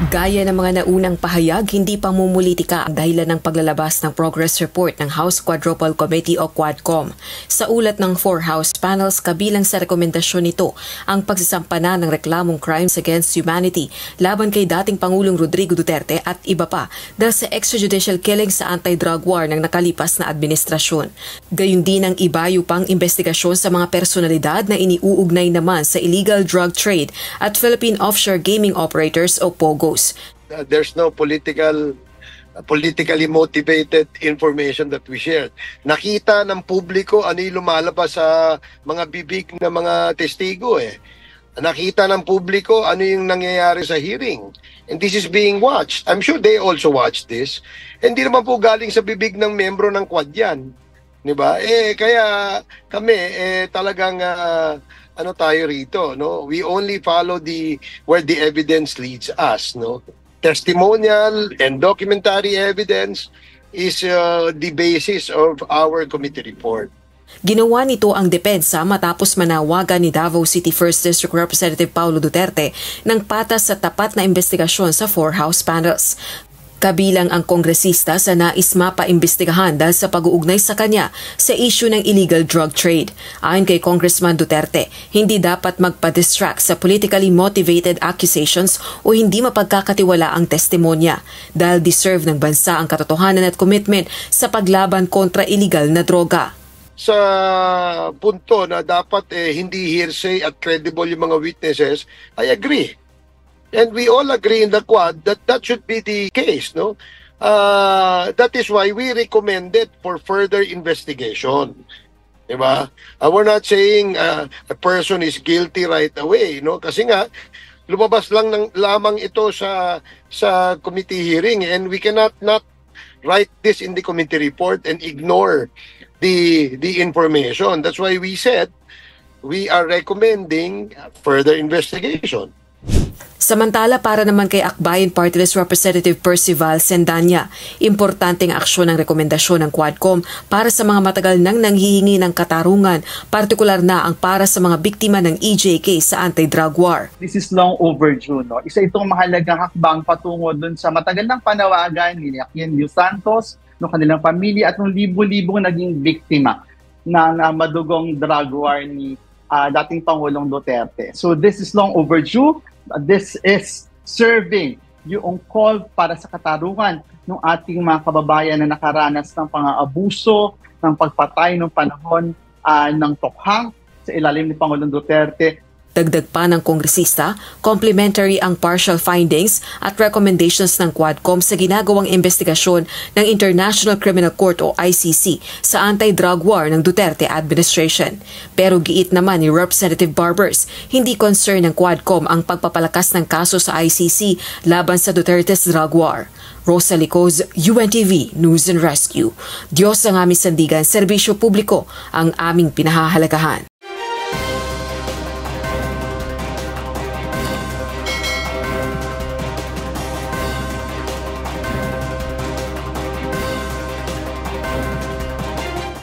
Gaya ng mga naunang pahayag, hindi pa mumulitika ang dahilan ng paglalabas ng Progress Report ng House Quadruple Committee o Quadcom. Sa ulat ng 4 House panels, kabilang sa rekomendasyon nito ang pagsasampa na ng reklamong crimes against humanity laban kay dating Pangulong Rodrigo Duterte at iba pa dahil sa extrajudicial killing sa anti-drug war ng nakalipas na administrasyon. Gayun din ang ibayo pang investigasyon sa mga personalidad na iniuugnay naman sa illegal drug trade at Philippine Offshore Gaming Operators o POGO. There's no politically motivated information that we shared. Nakita ng publiko ano yung lumalabas sa mga bibig ng mga testigo Nakita ng publiko ano yung nangyayari sa hearing. And this is being watched. I'm sure they also watched this. Hindi naman po galing sa bibig ng membro ng Quad yan. Diba? Kaya kami talagang ano tayo rito, no? We only follow where the evidence leads us, no? Testimonial and documentary evidence is the basis of our committee report. Ginawa nito ang depensa matapos manawagan ni Davao City 1st District Representative Paulo Duterte ng patas sa tapat na investigasyon sa 4 House panels. Kabilang ang kongresista sa nais mapaimbestigahan dahil sa pag-uugnay sa kanya sa issue ng illegal drug trade. Ayon kay Congressman Duterte, hindi dapat magpa-distract sa politically motivated accusations o hindi mapagkakatiwala ang testimonya dahil deserve ng bansa ang katotohanan at commitment sa paglaban kontra illegal na droga. Sa punto na dapat hindi hearsay at credible yung mga witnesses, I agree. And we all agree in the Quad that that should be the case, no? That is why we recommended for further investigation. Diba? We're not saying a person is guilty right away, no? Kasi nga lumabas lang lamang ito sa committee hearing, and we cannot not write this in the committee report and ignore the information. That's why we said we are recommending further investigation. Samantala, para naman kay Akbayan Party List Representative Percival Sendanya, importanteng aksyon ang rekomendasyon ng Quadcom para sa mga matagal nang nanghihingi ng katarungan, partikular na ang para sa mga biktima ng EJK sa anti-drug war. This is long overdue, no? Isa itong mahalagang hakbang patungo dun sa matagal ng panawagan ni Aquien Dios Santos, ng kanilang pamilya at ng libo-libong naging biktima ng madugong drug war ni dating Pangulong Duterte. So this is long overdue. This is serving yung call para sa katarungan ng ating mga kababayan na nakaranas ng pang-aabuso, ng pagpatay ng panahon ng tokhang sa ilalim ni Pangulong Duterte. Dagdag pa ng kongresista, complementary ang partial findings at recommendations ng Quadcom sa ginagawang investigasyon ng International Criminal Court o ICC sa anti-drug war ng Duterte administration. Pero giit naman ni Representative Barbers, hindi concern ng Quadcom ang pagpapalakas ng kaso sa ICC laban sa Duterte's drug war. Rosa Licoz, UNTV News and Rescue. Diyos ang aming sandigan, serbisyo publiko ang aming pinahahalagahan.